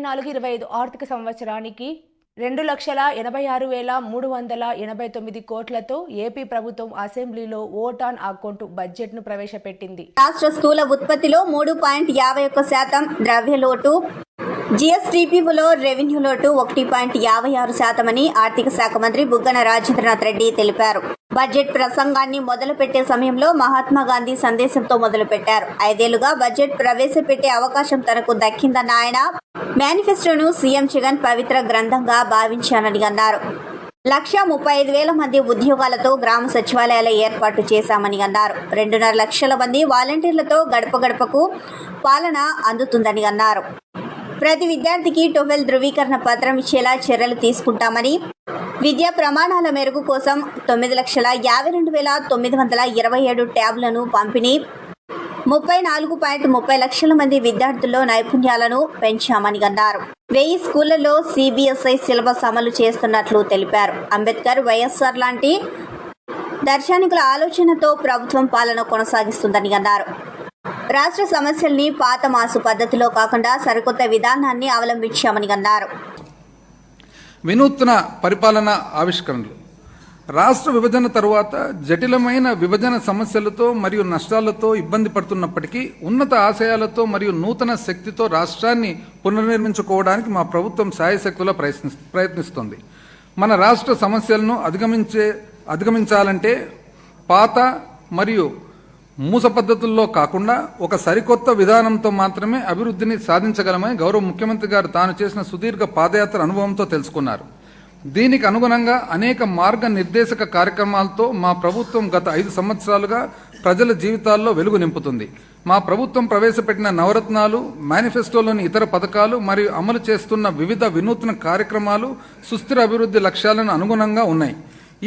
2024-25 ఆర్థిక సంవత్సరానికి 2,86,389 కోట్లతో ఏపీ ప్రభుత్వం అసెంబ్లీలో ఓట్ ఆన్ అకౌంట్ బడ్జెట్ను ప్రవేశపెట్టింది. రాష్ట్ర స్థూల ఉత్పత్తిలో 3.51%, ద్రవ్యలోటు, జీఎస్టీపీలో రెవెన్యూ లోటు 1.56% అని ఆర్థిక శాఖ మంత్రి బుగ్గన రాజేంద్రనాథ్ రెడ్డి తెలిపారు. బడ్జెట్ ప్రసంగాన్ని మొదలుపెట్టే సమయంలో మహాత్మా గాంధీ సందేశంతో మొదలుపెట్టారు. 5 ఏళ్లుగా బడ్జెట్ ప్రవేశపెట్టే అవకాశం తనకు దక్కిందన్న ఆయన మేనిఫెస్టోను సీఎం జగన్ పవిత్ర గ్రంథంగా భావించానని అన్నారు. 135,000 మంది ఉద్యోగాలతో గ్రామ సచివాలయాల ఏర్పాటు చేశామని అన్నారు. 2.5 లక్షల మంది వాలంటీర్లతో గడప గడపకు పాలన అందుతుందని అన్నారు. ప్రతి విద్యార్థికి 12 ధృవీకరణ పత్రం ఇచ్చేలా చర్యలు తీసుకుంటామని, విద్యా ప్రమాణాల మెరుగు కోసం 9,52,927 ట్యాబ్లను పంపిణీ, 34.30 లక్షల మంది విద్యార్థుల్లో నైపుణ్యాలను పెంచామని అన్నారు. 1000 స్కూళ్లలో CBSI సిలబస్ అమలు చేస్తున్నట్లు తెలిపారు. అంబేద్కర్, వైఎస్ఆర్ లాంటి దార్శనికుల ఆలోచనతో ప్రభుత్వం పాలన కొనసాగిస్తుందని అన్నారు. రాష్ట్ర సమస్యల్ని పాత మాసు పద్ధతిలో కాకుండా సరికొత్త విధానాన్ని అవలంబించామని అన్నారు. వినూత్న పరిపాలన ఆవిష్కరణలు. రాష్ట్ర విభజన తరువాత జటిలమైన విభజన సమస్యలతో మరియు నష్టాలతో ఇబ్బంది పడుతున్నప్పటికీ ఉన్నత ఆశయాలతో మరియు నూతన శక్తితో రాష్ట్రాన్ని పునర్నిర్మించుకోవడానికి మా ప్రభుత్వం శాయశక్తులా ప్రయత్నిస్తోంది. మన రాష్ట్ర సమస్యలను అధిగమించాలంటే పాత మరియు మూస పద్ధతుల్లో కాకుండా ఒక సరికొత్త విధానంతో మాత్రమే అభివృద్ధిని సాధించగలమని గౌరవ ముఖ్యమంత్రి గారు తాను చేసిన సుదీర్ఘ పాదయాత్ర అనుభవంతో తెలుసుకున్నారు. దీనికి అనుగుణంగా అనేక మార్గ నిర్దేశక కార్యక్రమాలతో మా ప్రభుత్వం గత 5 సంవత్సరాలుగా ప్రజల జీవితాల్లో వెలుగు నింపుతుంది. మా ప్రభుత్వం ప్రవేశపెట్టిన నవరత్నాలు, మేనిఫెస్టోలోని ఇతర పథకాలు మరియు అమలు చేస్తున్న వివిధ వినూత్న కార్యక్రమాలు సుస్థిర అభివృద్ధి లక్ష్యాలను అనుగుణంగా ఉన్నాయి.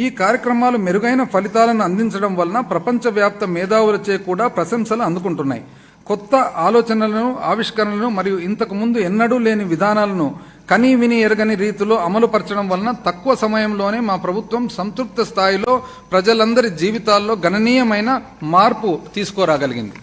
ఈ కార్యక్రమాలు మెరుగైన ఫలితాలను అందించడం వలన ప్రపంచవ్యాప్త మేధావులచే కూడా ప్రశంసలు అందుకుంటున్నాయి. కొత్త ఆలోచనలను, ఆవిష్కరణలను మరియు ఇంతకు ముందు ఎన్నడూ లేని విధానాలను కనీ విని ఎరగని రీతిలో అమలుపరచడం వలన తక్కువ సమయంలోనే మా ప్రభుత్వం సంతృప్త స్థాయిలో ప్రజలందరి జీవితాల్లో గణనీయమైన మార్పు తీసుకురాగలిగింది.